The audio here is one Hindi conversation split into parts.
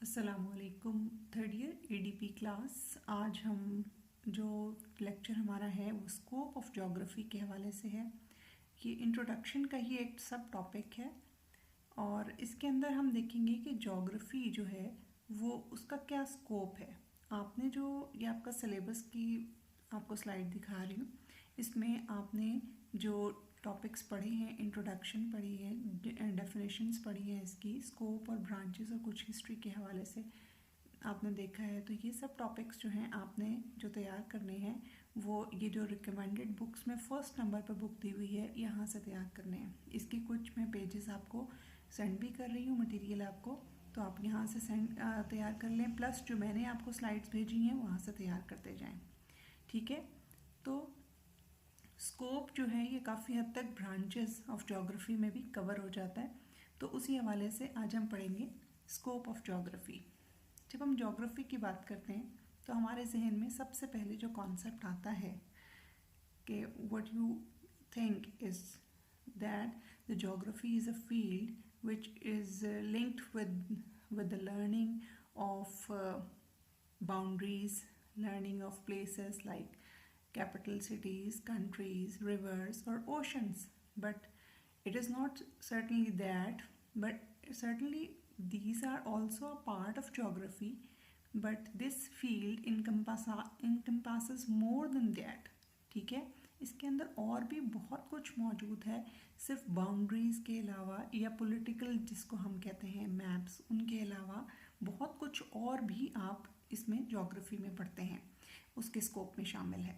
अस्सलामुअलैकुम। Third year ADP class. आज हम जो लेक्चर हमारा है वो स्कोप ऑफ ज्योग्राफी के हवाले से है। ये इंट्रोडक्शन का ही एक सब टॉपिक है और इसके अंदर हम देखेंगे कि ज्योग्राफी जो है वो उसका क्या स्कोप है। आपने जो ये आपका सिलेबस की आपको स्लाइड दिखा रही हूँ, इसमें आपने जो टॉपिक्स पढ़े हैं, इंट्रोडक्शन पढ़ी है, डेफिनेशंस पढ़ी है, इसकी स्कोप और ब्रांचेस और कुछ हिस्ट्री के हवाले से आपने देखा है। तो ये सब टॉपिक्स जो हैं आपने जो तैयार करने हैं वो ये जो रिकमेंडेड बुक्स में फर्स्ट नंबर पर बुक दी हुई है यहाँ से तैयार करने हैं। इसकी कुछ मैं पेजेस आपको सेंड भी कर रही हूँ मटेरियल आपको, तो आप यहाँ से तैयार कर लें, प्लस जो मैंने आपको स्लाइड्स भेजी हैं वहाँ से तैयार करते जाएँ। ठीक है, तो स्कोप जो है ये काफ़ी हद तक ब्रांचेस ऑफ ज्योग्राफी में भी कवर हो जाता है। तो उसी हवाले से आज हम पढ़ेंगे स्कोप ऑफ ज्योग्राफी। जब हम ज्योग्राफी की बात करते हैं तो हमारे जहन में सबसे पहले जो कॉन्सेप्ट आता है कि what you think is that the geography is a field which is linked with the learning of boundaries, learning of places like capital cities, countries, rivers or oceans. But it is not certainly that, but certainly these are also a part of geography, but this field encompasses more than that. ठीक है, इसके अंदर और भी बहुत कुछ मौजूद है, सिर्फ बाउंड्रीज़ के अलावा या पॉलिटिकल जिसको हम कहते हैं मैप्स, उनके अलावा बहुत कुछ और भी आप इसमें ज्योग्राफी में पढ़ते हैं, उसके स्कोप में शामिल है।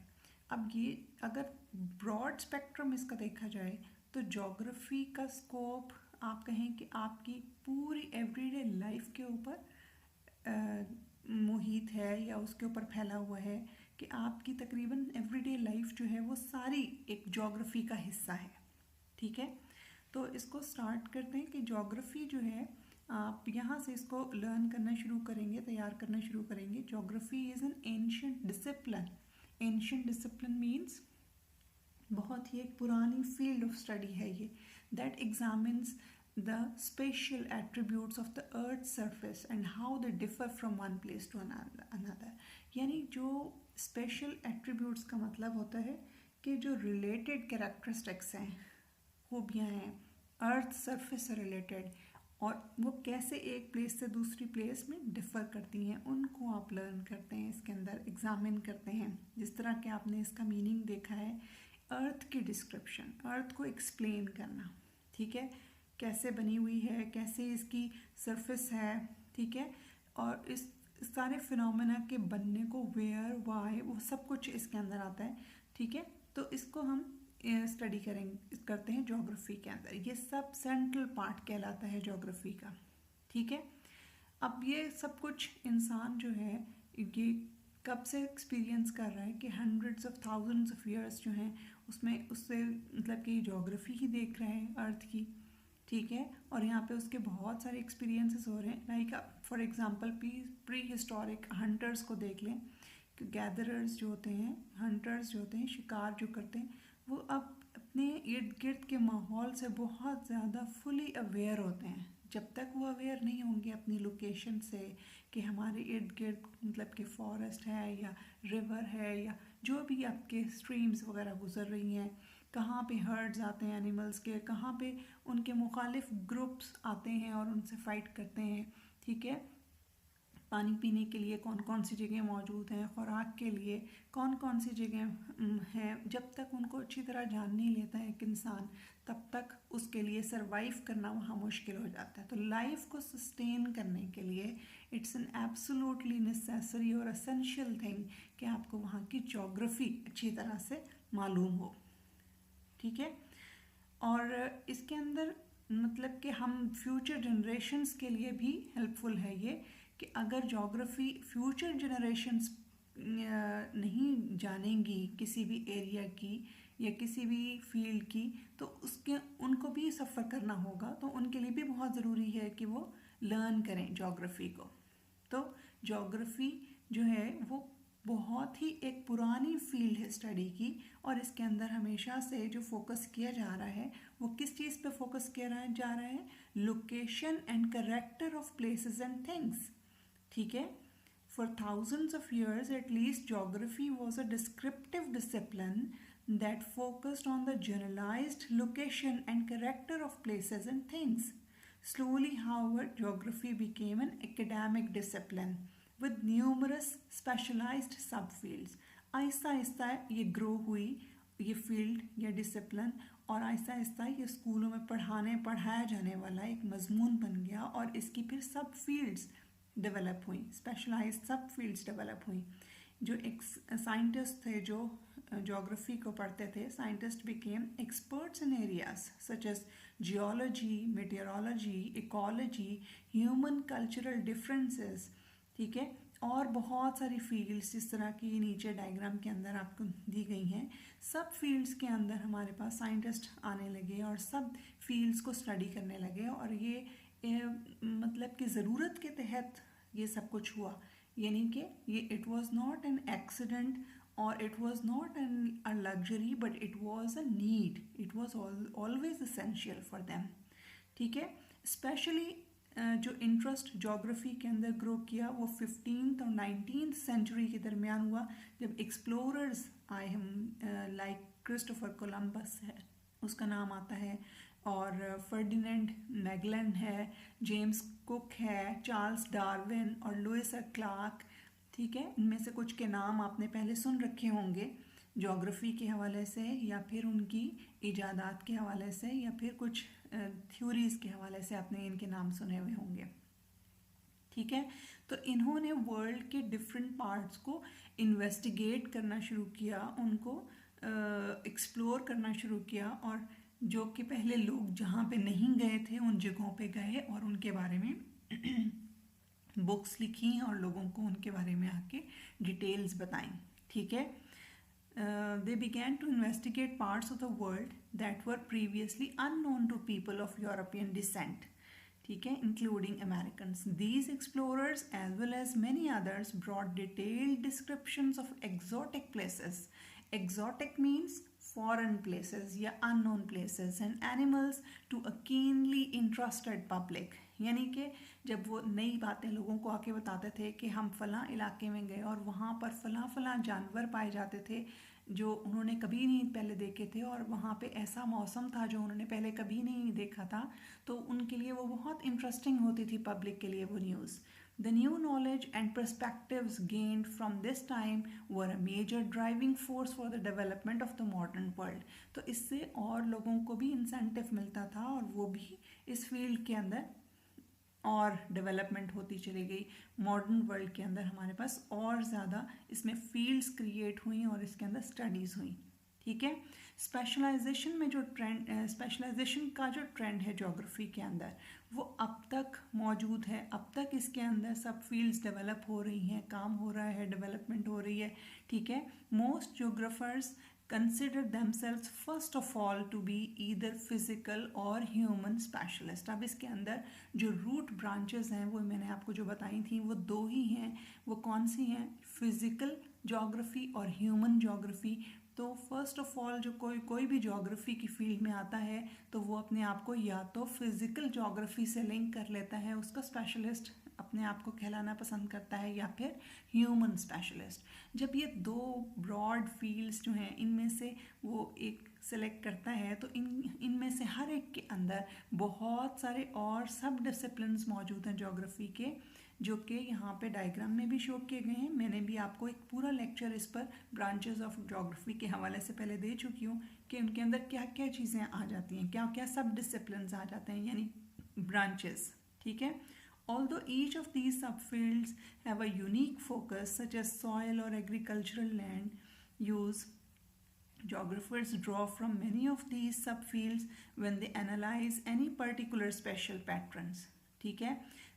अब ये अगर ब्रॉड स्पेक्ट्रम इसका देखा जाए तो ज्योग्राफी का स्कोप आप कहें कि आपकी पूरी एवरीडे लाइफ के ऊपर मुहित है या उसके ऊपर फैला हुआ है कि आपकी तकरीबन एवरीडे लाइफ जो है वो सारी एक ज्योग्राफी का हिस्सा है। ठीक है, तो इसको स्टार्ट करते हैं कि ज्योग्राफी जो है आप यहाँ से इसको लर्न करना शुरू करेंगे, तैयार करना शुरू करेंगे। Geography is an ancient discipline. Ancient discipline means बहुत ही एक पुरानी फील्ड ऑफ स्टडी है ये, that examines the spatial attributes of the earth's surface and how they differ from one place to another। यानी जो स्पेशल एट्रीब्यूट्स का मतलब होता है कि जो रिलेटेड कैरेक्टरिस्टिक्स हैं, खूबियाँ हैं अर्थ सरफेस से रिलेटेड, और वो कैसे एक प्लेस से दूसरी प्लेस में डिफ़र करती हैं, उनको आप लर्न करते हैं, इसके अंदर एग्जामिन करते हैं। जिस तरह के आपने इसका मीनिंग देखा है, अर्थ की डिस्क्रिप्शन, अर्थ को एक्सप्लेन करना, ठीक है, कैसे बनी हुई है, कैसे इसकी सरफेस है, ठीक है, और इस सारे फिनोमेना के बनने को वेयर वाई वो सब कुछ इसके अंदर आता है। ठीक है, तो इसको हम स्टडी करते हैं ज्योग्राफी के अंदर। ये सब सेंट्रल पार्ट कहलाता है ज्योग्राफी का। ठीक है, अब ये सब कुछ इंसान जो है ये कब से एक्सपीरियंस कर रहा है कि hundreds of thousands of years जो हैं उसमें उससे मतलब कि ज्योग्राफी ही देख रहे हैं अर्थ की। ठीक है, और यहाँ पे उसके बहुत सारे एक्सपीरियंसेस हो रहे हैं। Like for example pre historic hunters को देख लें कि गैदरर्स जो होते हैं, हंटर्स जो होते हैं, शिकार जो करते हैं, वो अब अपने इर्द गिर्द के माहौल से बहुत ज़्यादा फुली अवेयर होते हैं। जब तक वो अवेयर नहीं होंगे अपनी लोकेशन से कि हमारे इर्द गिर्द मतलब कि फॉरेस्ट है या रिवर है या जो भी आपके स्ट्रीम्स वगैरह गुजर रही हैं, कहाँ पे हर्ड्स आते हैं एनिमल्स के, कहाँ पे उनके मुखालिफ ग्रुप्स आते हैं और उनसे फाइट करते हैं। ठीक है, पानी पीने के लिए कौन कौन सी जगह मौजूद हैं, खुराक के लिए कौन कौन सी जगह हैं, जब तक उनको अच्छी तरह जान नहीं लेता है एक इंसान, तब तक उसके लिए सरवाइव करना वहाँ मुश्किल हो जाता है। तो लाइफ को सस्टेन करने के लिए इट्स एन एब्सोल्युटली नेसेसरी और एसेंशियल थिंग कि आपको वहाँ की ज्योग्राफी अच्छी तरह से मालूम हो। ठीक है, और इसके अंदर मतलब कि हम फ्यूचर जनरेशन्स के लिए भी हेल्पफुल है ये कि अगर ज्योग्राफी फ्यूचर जनरेशन्स नहीं जानेंगी किसी भी एरिया की या किसी भी फील्ड की, तो उसके उनको भी सफ़र करना होगा, तो उनके लिए भी बहुत ज़रूरी है कि वो लर्न करें ज्योग्राफी को। तो ज्योग्राफी जो है वो बहुत ही एक पुरानी फील्ड है स्टडी की, और इसके अंदर हमेशा से जो फोकस किया जा रहा है वो किस चीज़ पे फोकस किया जा रहा है, location and character of places and things. ठीक है। For thousands of years, at least, geography was a descriptive discipline that focused on the generalized location and character of places and things. Slowly, however, geography became an academic discipline with numerous specialized subfields. Aahista Aahista ये ग्रो हुई, ये फील्ड या डिसिप्लिन, और आहिस्ता आहिस्ता ये स्कूलों में पढ़ाया जाने वाला एक मजमून बन गया, और इसकी फिर सब फील्ड्स डेवलप हुई, स्पेशलाइज सब फील्ड्स डेवलप हुई। जो एक साइंटिस्ट थे जो जोग्राफी को पढ़ते थे, scientist became experts in areas such as geology, meteorology, ecology, human cultural differences, ठीक है, और बहुत सारी फील्ड्स जिस तरह की नीचे डायग्राम के अंदर आपको दी गई हैं। सब फील्ड्स के अंदर हमारे पास साइंटिस्ट आने लगे और सब फील्ड्स को स्टडी करने लगे, और ये मतलब कि ज़रूरत के तहत ये सब कुछ हुआ, यानी कि ये it was not an accident और it was not an a luxury, but it was a need, it was always essential for them, ठीक है। स्पेशली जो इंटरेस्ट जोग्राफी के अंदर ग्रो किया वो 15th और 19th सेंचुरी के दरमियान हुआ, जब एक्सप्लोरर्स आए हम, लाइक क्रिस्टोफर कोलंबस है, उसका नाम आता है, और फर्डिनेंड मैगलन है, जेम्स कुक है, चार्ल्स डार्विन और लुइस क्लार्क, ठीक है। इनमें से कुछ के नाम आपने पहले सुन रखे होंगे जोग्राफी के हवाले से, या फिर उनकी इजादात के हवाले से, या फिर कुछ थ्योरीज के हवाले से आपने इनके नाम सुने हुए होंगे, ठीक है। तो इन्होंने वर्ल्ड के डिफरेंट पार्ट्स को इन्वेस्टिगेट करना शुरू किया, उनको एक्सप्लोर करना शुरू किया, और जो कि पहले लोग जहाँ पे नहीं गए थे उन जगहों पे गए और उनके बारे में बुक्स लिखी और लोगों को उनके बारे में आके डिटेल्स बताई, ठीक है। They began to investigate parts of the world that were previously unknown to people of European descent, ठीक है, including Americans. These explorers, as well as many others, brought detailed descriptions of exotic places. Exotic means foreign places या unknown places and animals to a keenly interested public. यानी कि जब वो नई बातें लोगों को आके बताते थे कि हम फलां इलाके में गए और वहाँ पर फलां जानवर पाए जाते थे जो उन्होंने कभी नहीं पहले देखे थे, और वहाँ पे ऐसा मौसम था जो उन्होंने पहले कभी नहीं देखा था, तो उनके लिए वो बहुत इंटरेस्टिंग होती थी पब्लिक के लिए वो news. The new knowledge and perspectives gained from this time were a major driving force for the development of the modern world. तो इससे और लोगों को भी इंसेंटिव मिलता था और वो भी इस फील्ड के अंदर और डेवलपमेंट होती चली गई। मॉडर्न वर्ल्ड के अंदर हमारे पास और ज़्यादा इसमें फील्ड्स क्रिएट हुई और इसके अंदर स्टडीज़ हुई, ठीक है। स्पेशलाइजेशन में जो ट्रेंड, स्पेशलाइजेशन का जो ट्रेंड है ज्योग्राफी के अंदर, वो अब तक मौजूद है, अब तक इसके अंदर सब फील्ड्स डेवलप हो रही हैं, काम हो रहा है, डेवलपमेंट हो रही है, ठीक है। Most geographers consider themselves first of all to be either physical or human specialist. अब इसके अंदर जो रूट ब्रांचेस हैं वो मैंने आपको जो बताई थी वो दो ही हैं, वो कौन सी हैं, फिजिकल ज्योग्राफी और ह्यूमन ज्योग्राफी। तो फर्स्ट ऑफ ऑल जो कोई भी ज्योग्राफी की फील्ड में आता है तो वो अपने आप को या तो फिजिकल ज्योग्राफी से लिंक कर लेता है, उसका स्पेशलिस्ट अपने आप को कहलाना पसंद करता है, या फिर ह्यूमन स्पेशलिस्ट। जब ये दो ब्रॉड फील्ड्स जो हैं इनमें से वो एक सेलेक्ट करता है तो इनमें से हर एक के अंदर बहुत सारे और सब डिसिप्लिन्स मौजूद हैं ज्योग्राफी के, जो कि यहाँ पे डायग्राम में भी शो किए गए हैं। मैंने भी आपको एक पूरा लेक्चर इस पर ब्रांचेस ऑफ ज्योग्राफी के हवाले से पहले दे चुकी हूँ कि उनके अंदर क्या क्या चीज़ें आ जाती हैं, क्या क्या सब डिसिप्लिन्स आ जाते हैं, यानी ब्रांचेस, ठीक है। Although each of these subfields have a unique focus, such as soil or agricultural land use, geographers draw from many of these subfields when they analyze any particular special patterns, ठीक है।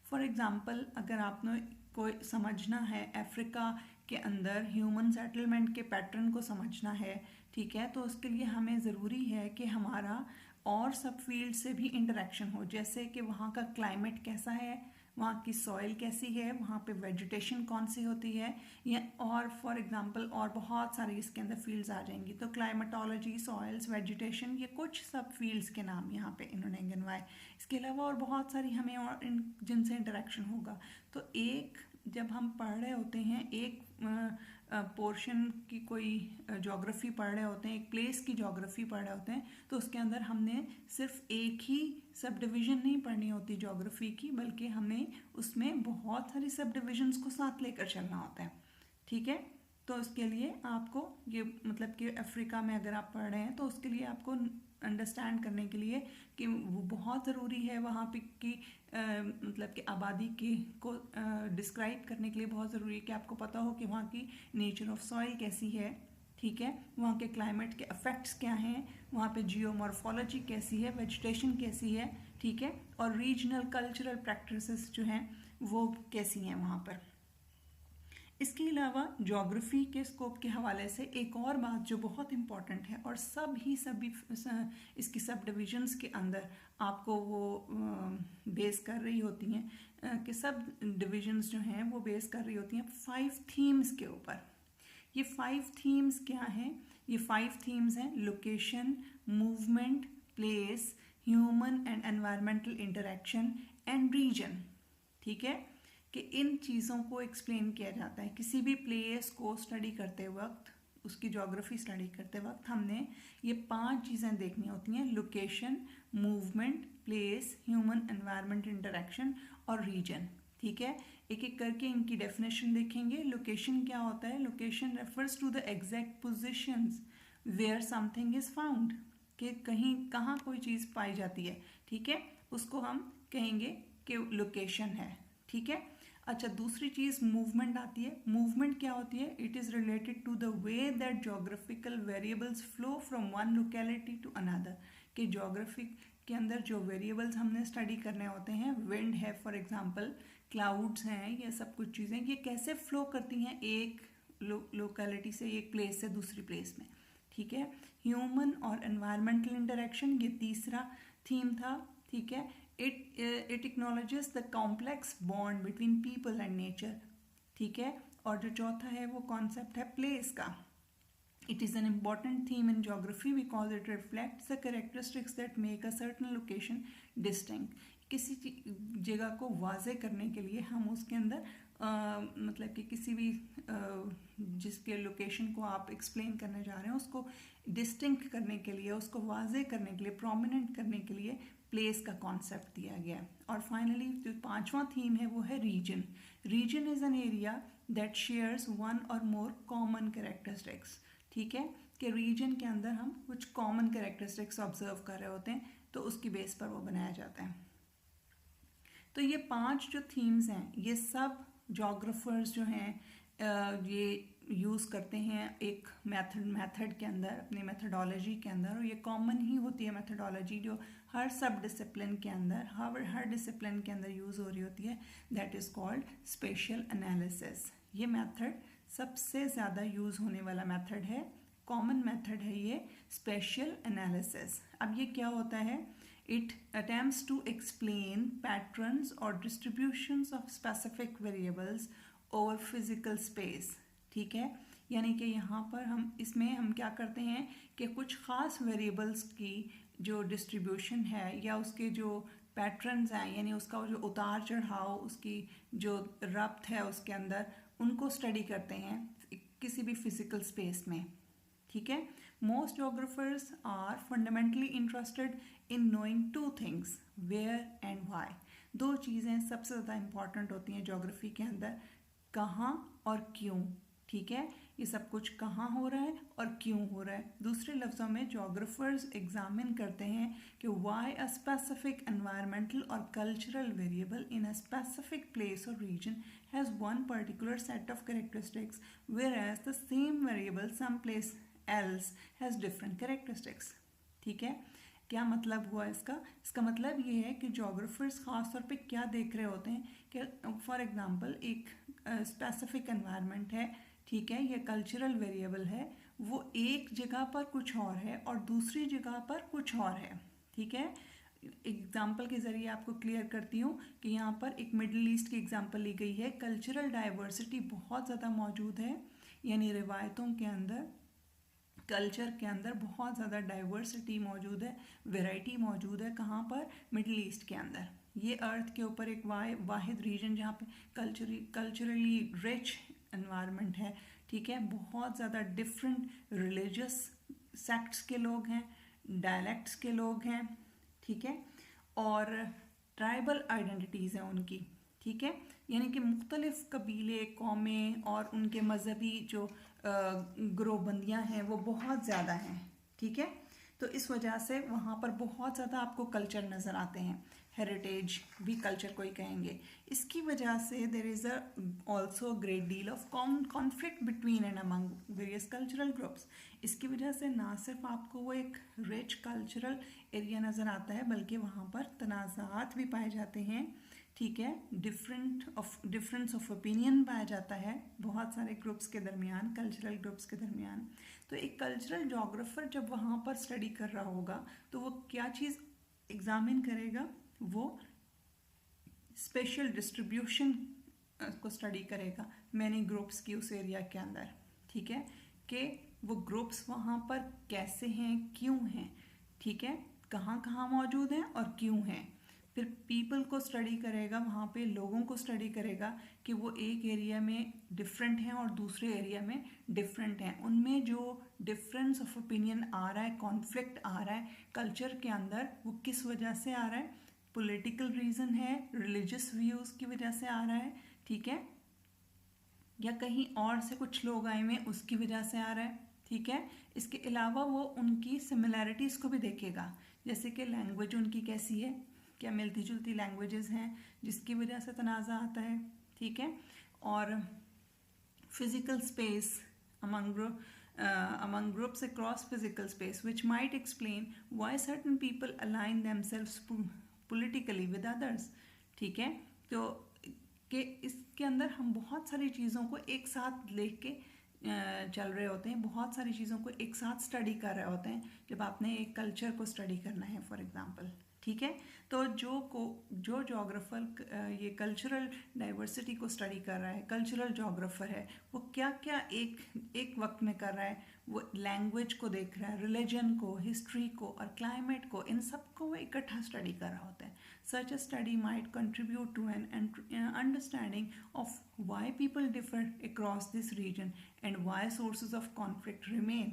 For example, अगर आपने कोई समझना है अफ्रीका के अंदर ह्यूमन सेटलमेंट के पैटर्न को समझना है, ठीक है, तो उसके लिए हमें ज़रूरी है कि हमारा और सब फील्ड से भी इंटरेक्शन हो, जैसे कि वहाँ का क्लाइमेट कैसा है, वहाँ की सॉइल कैसी है, वहाँ पे वेजिटेशन कौन सी होती है, या और फॉर एग्जांपल और बहुत सारी इसके अंदर फील्ड्स आ जाएंगी। तो क्लाइमेटोलॉजी, सॉइल्स, वेजिटेशन, ये कुछ सब फील्ड्स के नाम यहाँ पे इन्होंने गिनवाए। इसके अलावा और बहुत सारी हमें और जिनसे इंटरेक्शन होगा। तो एक जब हम पढ़ रहे होते हैं एक पोर्शन की कोई ज्योग्राफी पढ़ रहे होते हैं, एक प्लेस की ज्योग्राफी पढ़ रहे होते हैं, तो उसके अंदर हमने सिर्फ एक ही सब डिवीज़न नहीं पढ़नी होती ज्योग्राफी की, बल्कि हमें उसमें बहुत सारी सब डिविजन्स को साथ लेकर चलना होता है। ठीक है, तो उसके लिए आपको ये मतलब कि अफ्रीका में अगर आप पढ़ रहे हैं तो उसके लिए आपको अंडरस्टैंड करने के लिए कि वो बहुत ज़रूरी है वहाँ पे की मतलब कि आबादी की को डिस्क्राइब करने के लिए बहुत ज़रूरी है कि आपको पता हो कि वहाँ की नेचर ऑफ सॉइल कैसी है। ठीक है, वहाँ के क्लाइमेट के इफ़ेक्ट्स क्या हैं, वहाँ पे जियोमॉर्फोलॉजी कैसी है, वेजिटेशन कैसी है। ठीक है, और रीजनल कल्चरल प्रैक्टिसेस जो हैं वो कैसी हैं वहाँ पर। इसके अलावा ज्योग्राफी के स्कोप के हवाले से एक और बात जो बहुत इम्पॉर्टेंट है और सभी इसकी सब डिविजन्स के अंदर आपको वो बेस कर रही होती हैं कि सब डिविजन्स जो हैं वो बेस कर रही होती हैं 5 थीम्स के ऊपर। ये 5 थीम्स क्या हैं? ये 5 थीम्स हैं location, movement, place, human and environmental interaction and region. ठीक है, कि इन चीज़ों को एक्सप्लेन किया जाता है। किसी भी प्लेस को स्टडी करते वक्त, उसकी ज्योग्राफी स्टडी करते वक्त हमने ये 5 चीज़ें देखनी होती हैं, location, movement, place, human environment interaction और रीजन। ठीक है, एक एक करके इनकी डेफिनेशन देखेंगे। लोकेशन क्या होता है? Location refers to the exact positions where something is found, कि कहीं कहाँ कोई चीज़ पाई जाती है। ठीक है, उसको हम कहेंगे कि लोकेशन है। ठीक है, अच्छा, दूसरी चीज़ मूवमेंट आती है। मूवमेंट क्या होती है? It is related to the way that geographical variables flow from one locality to another, कि जोग्राफी के अंदर जो वेरिएबल्स हमने स्टडी करने होते हैं, विंड है फॉर एग्जांपल, क्लाउड्स हैं, ये सब कुछ चीज़ें ये कैसे फ्लो करती हैं एक लोकेलिटी से, एक प्लेस से दूसरी प्लेस में। ठीक है, ह्यूमन और एनवायरमेंटल इंटरेक्शन ये तीसरा थीम था। ठीक है, it acknowledges the complex bond between people and nature। ठीक है, और जो चौथा है वो कॉन्सेप्ट है प्लेस का। It is an important theme in geography because it reflects the characteristics that make a certain location distinct। किसी जगह को वाज़े करने के लिए हम उसके अंदर मतलब कि किसी भी जिसके लोकेशन को आप एक्सप्लेन करने जा रहे हैं उसको डिस्टिंक्ट करने के लिए, उसको वाज़े करने के लिए, प्रोमिनेंट करने के लिए प्लेस का कॉन्सेप्ट दिया गया है। और फाइनली जो 5वां थीम है वो है region. Region is an area that shares one or more common characteristics. ठीक है, कि रीजन के अंदर हम कुछ कॉमन कैरेक्टरिस्टिक्स ऑब्जर्व कर रहे होते हैं तो उसकी बेस पर वो बनाया जाता है। तो ये 5 जो थीम्स हैं ये सब जोग्राफर्स जो हैं ये यूज़ करते हैं एक मेथड के अंदर, अपनी मेथडोलॉजी के अंदर, और ये कॉमन ही होती है मेथडोलॉजी जो हर सब डिसिप्लिन के अंदर, हर डिसिप्लिन के अंदर यूज़ हो रही होती है। That is called spatial analysis. ये मेथड सबसे ज़्यादा यूज़ होने वाला मेथड है, कॉमन मेथड है ये स्पेशियल एनालिसिस। अब ये क्या होता है? It attempts to explain patterns or distributions of specific variables over physical space। ठीक है, यानी कि यहाँ पर हम क्या करते हैं कि कुछ ख़ास वेरिएबल्स की जो डिस्ट्रीब्यूशन है या उसके जो पैटर्न्स हैं, यानी उसका जो उतार चढ़ाव, उसकी जो रब्त है उसके अंदर, उनको स्टडी करते हैं किसी भी फिजिकल स्पेस में। ठीक है, most geographers are fundamentally interested in knowing 2 things, where and why. 2 चीज़ें सबसे ज़्यादा इंपॉर्टेंट होती हैं ज्योग्राफी के अंदर, कहाँ और क्यों। ठीक है, ये सब कुछ कहाँ हो रहा है और क्यों हो रहा है। दूसरे लफ्ज़ों में जोग्राफर्स एग्जामिन करते हैं कि वाई अ स्पेसिफिक एनवायरमेंटल और cultural variable in a specific place और region has one particular set of characteristics whereas the same variable some place else has different characteristics. ठीक है, क्या मतलब हुआ इसका? इसका मतलब ये है कि जोग्राफर्स ख़ास तौर पे क्या देख रहे होते हैं कि फॉर एग्जांपल एक स्पेसिफिक एनवायरनमेंट है, ठीक है, ये कल्चरल वेरिएबल है, वो एक जगह पर कुछ और है और दूसरी जगह पर कुछ और है। ठीक है, एग्जाम्पल के ज़रिए आपको क्लियर करती हूँ कि यहाँ पर एक मिडिल ईस्ट की एग्जाम्पल ली गई है। कल्चरल डाइवर्सिटी बहुत ज़्यादा मौजूद है, यानी रिवायतों के अंदर, कल्चर के अंदर बहुत ज़्यादा डाइवर्सिटी मौजूद है, वैरायटी मौजूद है। कहाँ पर? मिडिल ईस्ट के अंदर। ये अर्थ के ऊपर एक वाहिद रीजन जहाँ पे कल्चरली रिच एनवायरनमेंट है, ठीक है। बहुत ज़्यादा डिफरेंट रिलीजियस सेक्ट्स के लोग हैं, डायलेक्ट्स के लोग हैं, ठीक है, और ट्राइबल आइडेंटिटीज़ हैं उनकी, ठीक है। यानी कि मुख्तलिफ कबीले, कौमें और उनके मजहबी जो ग्रोहबंदियाँ हैं वो बहुत ज़्यादा हैं, ठीक है। तो इस वजह से वहाँ पर बहुत ज़्यादा आपको कल्चर नज़र आते हैं, हेरिटेज भी कल्चर को ही कहेंगे। इसकी वजह से there is also great deal of conflict between and among various cultural groups. इसकी वजह से ना सिर्फ आपको वो एक रिच कल्चरल एरिया नज़र आता है, बल्कि वहाँ पर तनाज़ात भी पाए जाते हैं, ठीक है। डिफरेंस ऑफ ओपिनियन पाया जाता है बहुत सारे ग्रुप्स के दरमियान, कल्चरल ग्रुप्स के दरमियान। तो एक कल्चरल जोग्राफर जब वहाँ पर स्टडी कर रहा होगा तो वो क्या चीज़ एग्जामिन करेगा, वो स्पेशल डिस्ट्रीब्यूशन को स्टडी करेगा मैनी ग्रुप्स की उस एरिया के अंदर, ठीक है, कि वो ग्रुप्स वहाँ पर कैसे हैं, क्यों हैं, ठीक है, कहाँ कहाँ मौजूद हैं और क्यों हैं। फिर पीपल को स्टडी करेगा, वहाँ पे लोगों को स्टडी करेगा कि वो एक एरिया में डिफरेंट हैं और दूसरे एरिया में डिफरेंट हैं, उनमें जो डिफरेंस ऑफ ओपिनियन आ रहा है, कॉन्फ्लिक्ट आ रहा है कल्चर के अंदर, वो किस वजह से आ रहा है। पॉलिटिकल रीज़न है, रिलीजियस व्यूज़ की वजह से आ रहा है, ठीक है, या कहीं और से कुछ लोग आए हुए उसकी वजह से आ रहा है, ठीक है। इसके अलावा वो उनकी सिमिलैरिटीज़ को भी देखेगा, जैसे कि लैंग्वेज उनकी कैसी है, क्या मिलती जुलती लैंग्वेजेस हैं जिसकी वजह से तनाज़ा आता है, ठीक है। और physical space among groups across physical space which might explain why certain people align themselves politically with others, ठीक है। तो कि इसके अंदर हम बहुत सारी चीज़ों को एक साथ लेके चल रहे होते हैं, बहुत सारी चीज़ों को एक साथ स्टडी कर रहे होते हैं जब आपने एक कल्चर को स्टडी करना है फॉर एग्जांपल, ठीक है। तो जो जोग्राफर ये कल्चरल डाइवर्सिटी को स्टडी कर रहा है, कल्चरल जोग्राफर है, वो क्या क्या एक वक्त में कर रहा है, वो लैंग्वेज को देख रहा है, रिलीजन को, हिस्ट्री को और क्लाइमेट को, इन सब को वो इकट्ठा स्टडी कर रहा होता है। Such a study might contribute to an understanding of why people differ across this region and why sources of conflict remain,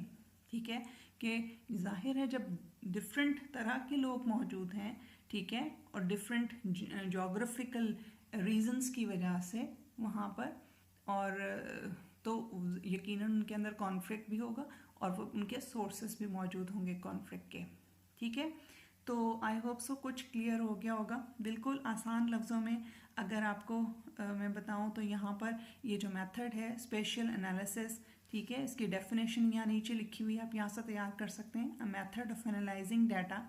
ठीक है, कि जाहिर है जब डिफरेंट तरह के लोग मौजूद हैं, ठीक है, और डिफरेंट जोग्राफिकल रीजंस की वजह से वहाँ पर, और तो यकीनन उनके अंदर कॉन्फ्लिक्ट भी होगा और वो उनके सोर्सेस भी मौजूद होंगे कॉन्फ्लिक्ट के, ठीक है। तो आई होप सो कुछ क्लियर हो गया होगा। बिल्कुल आसान लफ्ज़ों में अगर आपको मैं बताऊं तो यहाँ पर ये जो मेथड है स्पेशियल एनालिसिस, ठीक है, इसकी डेफिनेशन यहाँ नीचे लिखी हुई है, आप यहाँ से तैयार कर सकते हैं। A method of analysing data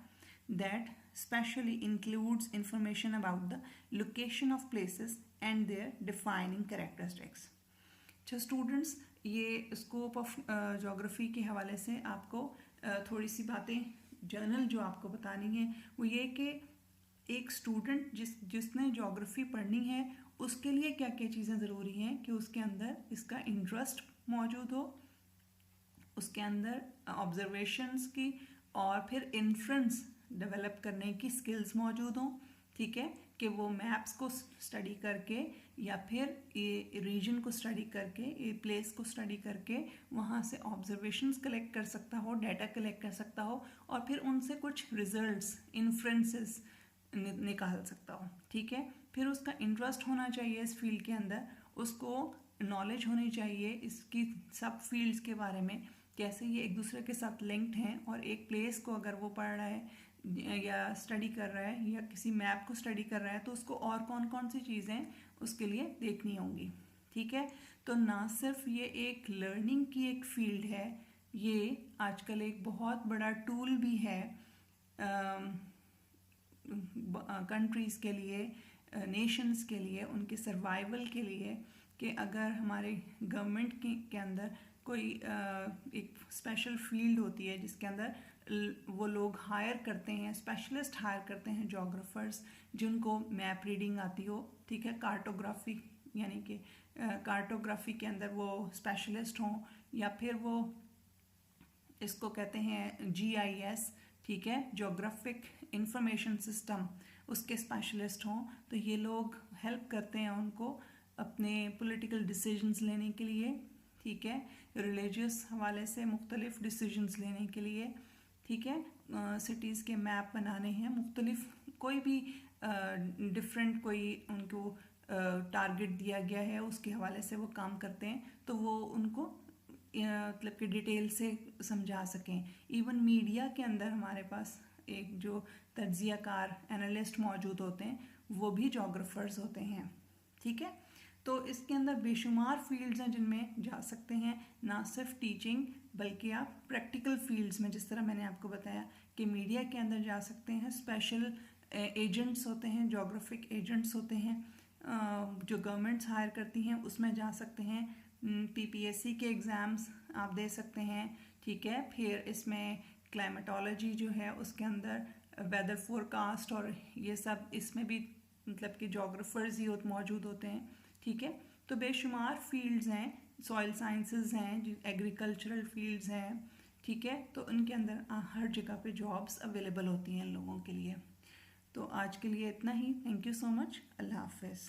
that specially includes information about the location of places and their defining characteristics. अच्छा स्टूडेंट्स, ये स्कोप ऑफ जोग्राफी के हवाले से आपको थोड़ी सी बातें जर्नल जो आपको बतानी है वो ये कि एक स्टूडेंट जिसने ज्योग्राफी पढ़नी है उसके लिए क्या क्या चीज़ें ज़रूरी हैं कि उसके अंदर इसका इंटरेस्ट मौजूद हो, उसके अंदर ऑब्जर्वेशंस की और फिर इन्फ्रेंस डेवलप करने की स्किल्स मौजूद हों, ठीक है, कि वो मैप्स को स्टडी करके या फिर ये रीजन को स्टडी करके, ये प्लेस को स्टडी करके वहाँ से ऑब्जर्वेशंस कलेक्ट कर सकता हो, डाटा कलेक्ट कर सकता हो और फिर उनसे कुछ रिजल्ट्स, इन्फ्रेंसेस निकाल सकता हो, ठीक है। फिर उसका इंटरेस्ट होना चाहिए इस फील्ड के अंदर, उसको नॉलेज होनी चाहिए इसकी सब फील्ड्स के बारे में, कैसे ये एक दूसरे के साथ लिंक्ड हैं, और एक प्लेस को अगर वो पढ़ रहा है या स्टडी कर रहा है या किसी मैप को स्टडी कर रहा है तो उसको और कौन कौन सी चीज़ें उसके लिए देखनी होंगी, ठीक है। तो ना सिर्फ ये एक लर्निंग की एक फील्ड है, ये आजकल एक बहुत बड़ा टूल भी है कंट्रीज़ के लिए, नेशंस के लिए, उनके सर्वाइवल के लिए, कि अगर हमारे गवर्नमेंट के अंदर कोई एक स्पेशल फील्ड होती है जिसके अंदर वो लोग हायर करते हैं, स्पेशलिस्ट हायर करते हैं जोग्राफर्स जिनको मैप रीडिंग आती हो, ठीक है, कार्टोग्राफी यानी कि कार्टोग्राफी के अंदर वो स्पेशलिस्ट हों, या फिर वो इसको कहते हैं GIS, ठीक है, जोग्राफिक इंफॉर्मेशन सिस्टम, उसके स्पेशलिस्ट हों, तो ये लोग हेल्प करते हैं उनको अपने पॉलिटिकल डिसीजंस लेने के लिए, ठीक है, रिलीजियस हवाले से मुख्तलिफ डिसीजंस लेने के लिए, ठीक है, सिटीज़ के मैप बनाने हैं, मुख्तलिफ कोई भी डिफरेंट कोई उनको टारगेट दिया गया है उसके हवाले से वो काम करते हैं, तो वो उनको मतलब कि डिटेल से समझा सकें। इवन मीडिया के अंदर हमारे पास एक जो तज्ज़ियाकार एनालिस्ट मौजूद होते हैं वो भी जोग्राफर्स होते हैं, ठीक है। तो इसके अंदर बेशुमार फील्ड्स हैं जिनमें जा सकते हैं, ना सिर्फ टीचिंग बल्कि आप प्रैक्टिकल फील्ड्स में, जिस तरह मैंने आपको बताया कि मीडिया के अंदर जा सकते हैं, स्पेशल एजेंट्स होते हैं, जोग्राफिक एजेंट्स होते हैं जो गवर्नमेंट्स हायर करती हैं, उसमें जा सकते हैं, पीपीएससी के एग्ज़ाम्स आप दे सकते हैं, ठीक है। फिर इसमें क्लाइमेटोलॉजी जो है उसके अंदर वेदर फोरकास्ट और ये सब, इसमें भी मतलब कि जोग्राफर्स ही मौजूद होते हैं, ठीक है। तो बेशुमार फील्ड्स हैं, सॉइल साइंसेस हैं, एग्रीकल्चरल फील्ड्स हैं, ठीक है। तो उनके अंदर हर जगह पे जॉब्स अवेलेबल होती हैं लोगों के लिए। तो आज के लिए इतना ही। Thank you so much. अल्लाह हाफ़िज़।